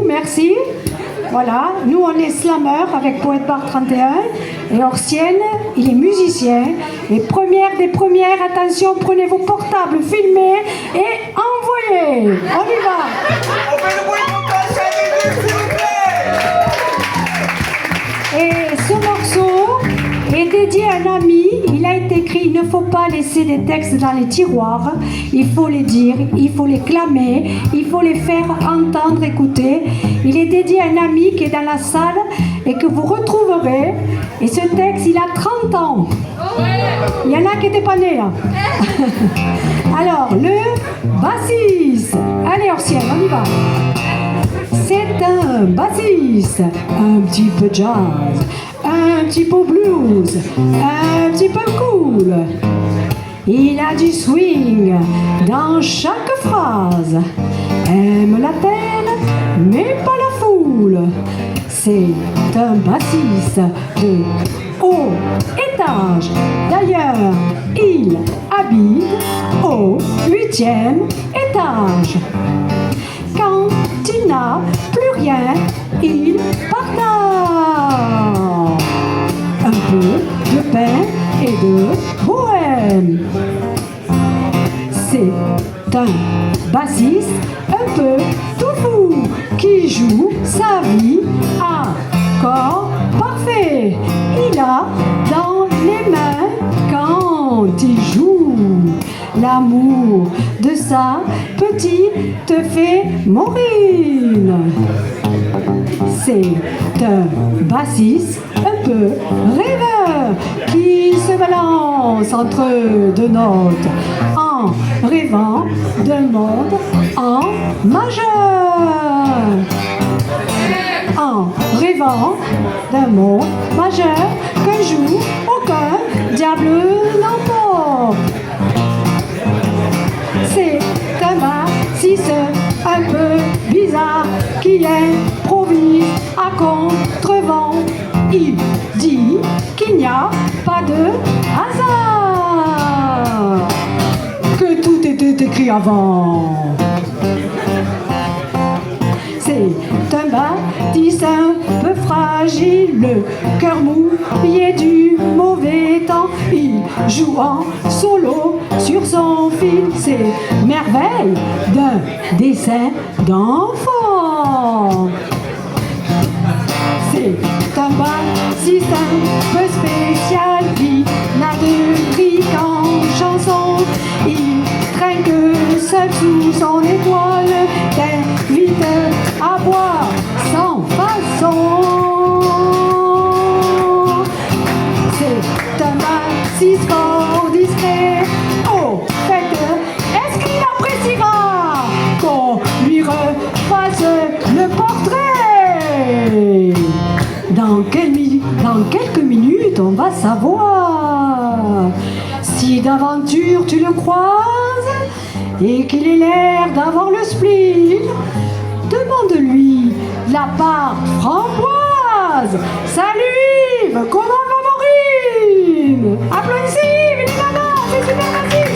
merci. Voilà, nous on est slameurs avec Poète Bar 31 et Orsiel, il est musicien. Et première des premières, attention, prenez vos portables, filmez et envoyez. On y va. On fait le bruit pour passer, s'il vous plaît. Et ce morceau est dédié à un ami. Il a été écrit, il ne faut pas laisser des textes dans les tiroirs. Il faut les dire, il faut les clamer, il faut les faire entendre, écouter. Il est dédié à un ami qui est dans la salle et que vous retrouverez. Et ce texte, il a 30 ans. Il y en a qui n'étaient pas nés là. Alors, le bassiste. Allez, Orsiel, on y va. C'est un bassiste, un petit peu jazz, un petit peu blues, un petit peu cool. Il a du swing dans chaque phrase. Aime la terre, mais pas la foule. C'est un bassiste de haut étage. D'ailleurs, il habite au 8e étage. Quand il n'a plus rien, il partage un peu de pain et de bohème. C'est un bassiste un peu tout fou qui joue sa vie à corps parfait. Il a dans les mains, quand il joue, l'amour de sa petite fée Maureen. C'est un bassiste un peu rêveur qui se balance entre deux notes en rêvant d'un monde en majeur. En rêvant d'un monde majeur qu'un jour aucun diable n'emporte. C'est un bassiste un peu bizarre qui improvise à contre-vent. Il dit qu'il n'y a pas de hasard, que tout était écrit avant. C'est un baptiste un peu fragile, le cœur mouillé du mauvais temps. Il joue en solo sur son fil, c'est merveille d'un dessin d'enfant. C'est un bassiste un peu spécial qui n'a de prix qu'en chanson. Il trinque seul sous son étoile, t'invite à boire sans façon. C'est un bassiste fort discret. Au fait, est-ce qu'il appréciera qu'on lui refasse le portrait? Dans quelques minutes, on va savoir. Si d'aventure tu le croises et qu'il ait l'air d'avoir le spleen, demande-lui la part framboise. Salut Yves, comment va Maureen? Applaudissez Yves, évidemment, c'est super facile.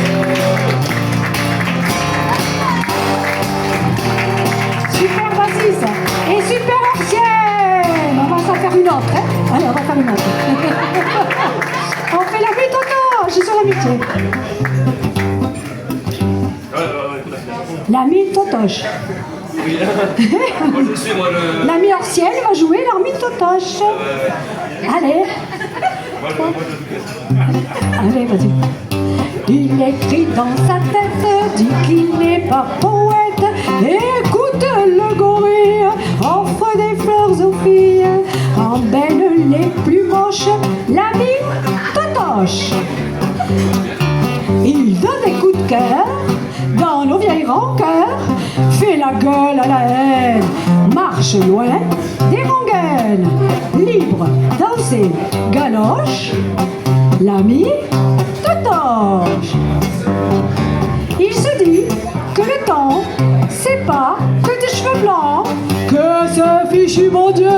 Super bassiste et super ancienne. On va s'en faire une autre, hein? Allez, on va faire une autre. On fait la vie Toto, je suis sur l'amitié. L'ami Totoche. Oui. Moi je sais, moi le. L'ami Orsiel va jouer l'ami Totoche. Allez. Allez, vas-y. Il écrit dans sa tête, dit qu'il n'est pas poète. Écoute le gorille, offre des fleurs aux filles, embelle les plus moches, l'ami Totoche. Il donne des coups de cœur dans nos vieilles rancœurs, fait la gueule à la haine, marche loin des rengaines, libre dans ses galoches, l'ami Totoche. Il se dit que le temps, c'est pas que des cheveux blancs, que ce fichu bon Dieu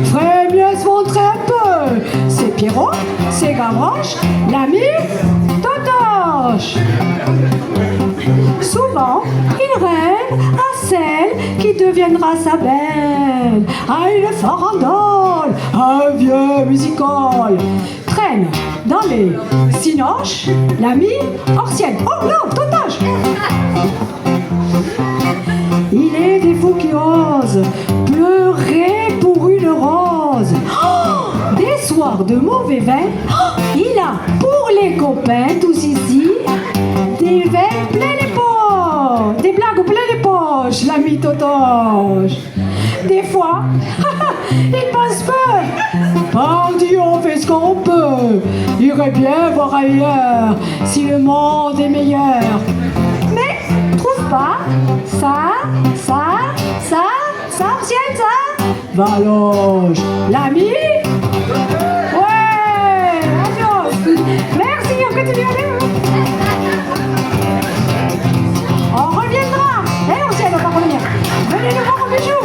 ferait mieux se montrer un peu. C'est Pierrot, c'est Gavroche, l'ami Totoche. Souvent, il rêve à celle qui deviendra sa belle, à une farandole, à un vieux musical. Traîne dans les cinoches l'ami ancienne. Oh non, ton âge. Il est des fous qui osent pleurer pour une rose. Oh, des soirs de mauvais vin, oh, il a pour les copains tous ici des vins pleins les poches, des blagues plein les poches, l'ami Totoche. Des fois, il pense que, bandit, on fait ce qu'on peut. Il irait bien voir ailleurs si le monde est meilleur. Mais trouve pas ça, ancienne, ça. Valoche, l'ami. Ouais, adios. Merci, on continue. On reviendra. Eh, ancienne, on va revenir. Venez nous voir au bijou.